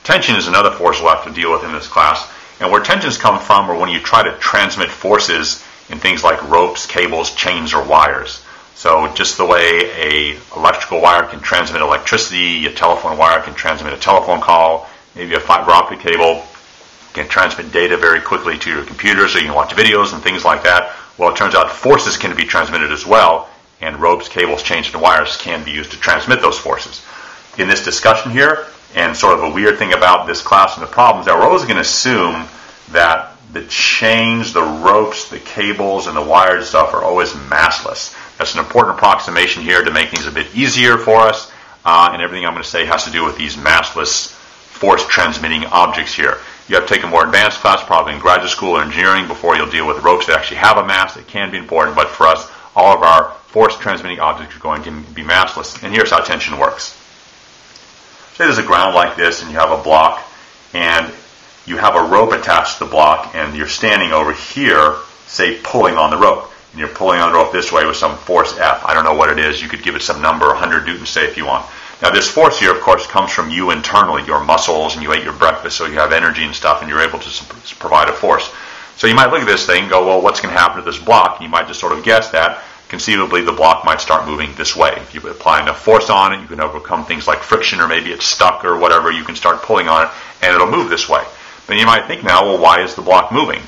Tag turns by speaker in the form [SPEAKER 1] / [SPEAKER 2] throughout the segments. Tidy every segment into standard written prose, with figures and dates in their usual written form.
[SPEAKER 1] Tension is another force we'll have to deal with in this class. And where tensions come from are when you try to transmit forces in things like ropes, cables, chains, or wires. So just the way an electrical wire can transmit electricity, a telephone wire can transmit a telephone call, maybe a fiber optic cable can transmit data very quickly to your computer so you can watch videos and things like that. Well, it turns out forces can be transmitted as well, and ropes, cables, chains, and wires can be used to transmit those forces. In this discussion here, and sort of a weird thing about this class and the problems, that we're always going to assume that the chains, the ropes, the cables, and the wires and stuff are always massless. That's an important approximation here to make things a bit easier for us, and everything I'm going to say has to do with these massless force-transmitting objects here. You have to take a more advanced class, probably in graduate school or engineering, before you'll deal with ropes that actually have a mass. It can be important, but for us, all of our force-transmitting objects are going to be massless. And here's how tension works. Say there's a ground like this, and you have a block, and you have a rope attached to the block, and you're standing over here, say, pulling on the rope. And you're pulling on the rope this way with some force F. I don't know what it is. You could give it some number, 100 newtons, say, if you want. Now, this force here, of course, comes from you internally, your muscles, and you ate your breakfast, so you have energy and stuff, and you're able to provide a force. So you might look at this thing and go, well, what's going to happen to this block? You might just sort of guess that. Conceivably, the block might start moving this way. If you apply enough force on it, you can overcome things like friction, or maybe it's stuck or whatever. You can start pulling on it, and it'll move this way. But you might think now, well, why is the block moving?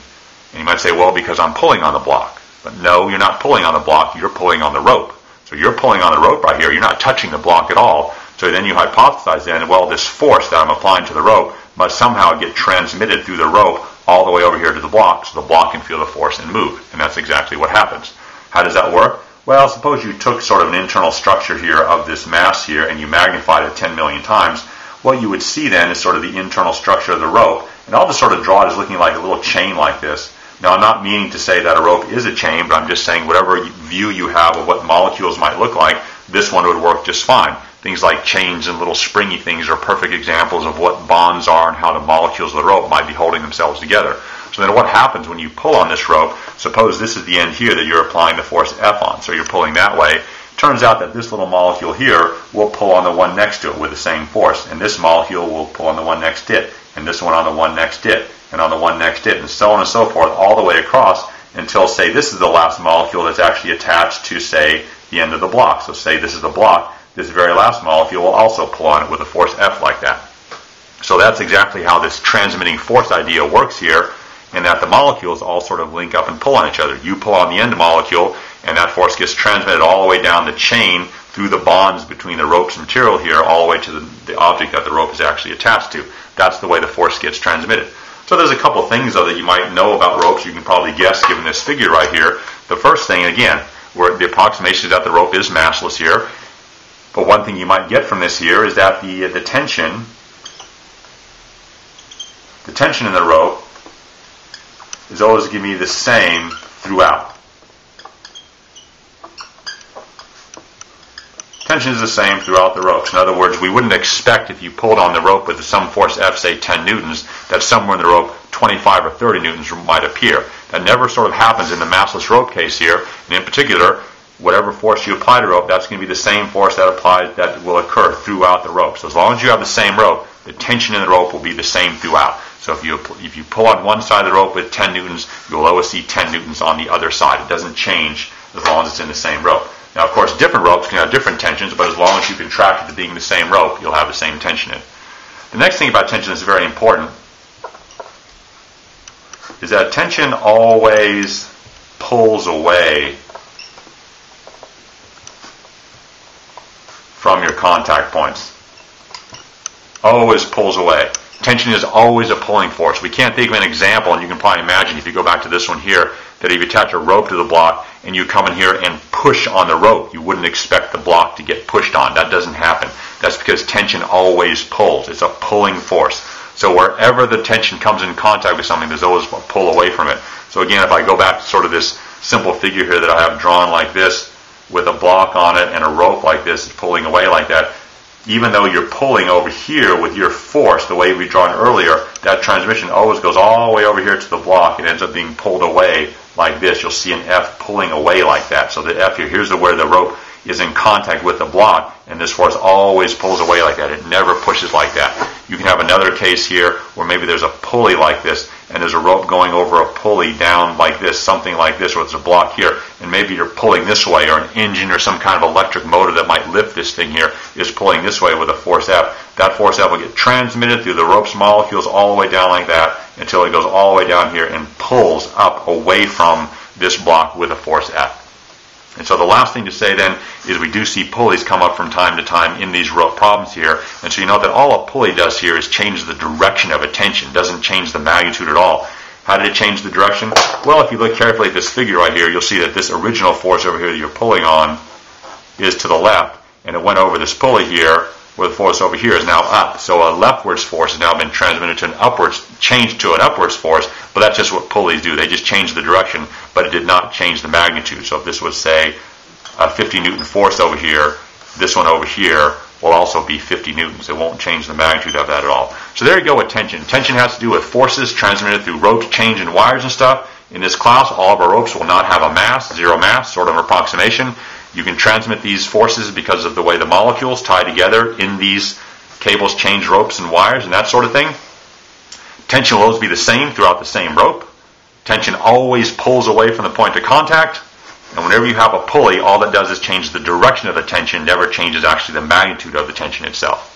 [SPEAKER 1] And you might say, well, because I'm pulling on the block. But no, you're not pulling on the block. You're pulling on the rope. So you're pulling on the rope right here. You're not touching the block at all. So then you hypothesize then, well, this force that I'm applying to the rope must somehow get transmitted through the rope all the way over here to the block, so the block can feel the force and move. And that's exactly what happens. How does that work? Well, suppose you took sort of an internal structure here of this mass here and you magnified it 10 million times. What you would see then is sort of the internal structure of the rope. And I'll just sort of draw it as looking like a little chain like this. Now, I'm not meaning to say that a rope is a chain, but I'm just saying whatever view you have of what molecules might look like, this one would work just fine. Things like chains and little springy things are perfect examples of what bonds are and how the molecules of the rope might be holding themselves together. So then what happens when you pull on this rope? Suppose this is the end here that you're applying the force F on, so you're pulling that way. Turns out that this little molecule here will pull on the one next to it with the same force, and this molecule will pull on the one next to it, and this one on the one next to it, and on the one next to it, and so on and so forth, all the way across until, say, this is the last molecule that's actually attached to, say, the end of the block. So say this is the block. This very last molecule will also pull on it with a force F like that. So that's exactly how this transmitting force idea works here, in that the molecules all sort of link up and pull on each other. You pull on the end molecule, and that force gets transmitted all the way down the chain through the bonds between the rope's material here, all the way to the object that the rope is actually attached to. That's the way the force gets transmitted. So there's a couple things, though, that you might know about ropes. You can probably guess, given this figure right here. The first thing, again, where the approximation is that the rope is massless here. But one thing you might get from this here is that the tension in the rope is always going to be the same throughout. Tension is the same throughout the ropes. In other words, we wouldn't expect if you pulled on the rope with some force F, say 10 newtons, that somewhere in the rope 25 or 30 newtons might appear. That never sort of happens in the massless rope case here. And in particular, whatever force you apply to the rope, that's going to be the same force that will occur throughout the rope. So as long as you have the same rope, the tension in the rope will be the same throughout. So if you pull on one side of the rope with 10 newtons, you'll always see 10 newtons on the other side. It doesn't change as long as it's in the same rope. Now, of course, different ropes can have different tensions, but as long as you contract it to being the same rope, you'll have the same tension in it. The next thing about tension that's very important is that tension always pulls away from your contact points. Always pulls away. Tension is always a pulling force. We can't think of an example, and you can probably imagine if you go back to this one here, that if you attach a rope to the block and you come in here and push on the rope, you wouldn't expect the block to get pushed on. That doesn't happen. That's because tension always pulls. It's a pulling force. So wherever the tension comes in contact with something, there's always a pull away from it. So again, if I go back to sort of this simple figure here that I have drawn like this, with a block on it and a rope like this pulling away like that, even though you're pulling over here with your force, the way we drawn earlier, that transmission always goes all the way over here to the block. It ends up being pulled away like this. You'll see an F pulling away like that. So the F here, here's where the rope is in contact with the block, and this force always pulls away like that. It never pushes like that. You can have another case here where maybe there's a pulley like this, and there's a rope going over a pulley down like this, something like this, or there's a block here, and maybe you're pulling this way, or an engine or some kind of electric motor that might lift this thing here is pulling this way with a force F. That force F will get transmitted through the rope's molecules all the way down like that until it goes all the way down here and pulls up away from this block with a force F. And so the last thing to say then is we do see pulleys come up from time to time in these rope problems here. And so you know that all a pulley does here is change the direction of a tension. It doesn't change the magnitude at all. How did it change the direction? Well, if you look carefully at this figure right here, you'll see that this original force over here that you're pulling on is to the left, and it went over this pulley here, where the force over here is now up. So a leftwards force has now been transmitted to an upwards, changed to an upwards force, but that's just what pulleys do. They just change the direction, but it did not change the magnitude. So if this was, say, a 50 Newton force over here, this one over here will also be 50 newtons. It won't change the magnitude of that at all. So there you go with tension. Tension has to do with forces transmitted through ropes, chains, and wires and stuff. In this class, all of our ropes will not have a mass, zero mass, sort of an approximation. You can transmit these forces because of the way the molecules tie together in these cables, chains, ropes, and wires, and that sort of thing. Tension will always be the same throughout the same rope. Tension always pulls away from the point of contact. And whenever you have a pulley, all that does is change the direction of the tension, never changes actually the magnitude of the tension itself.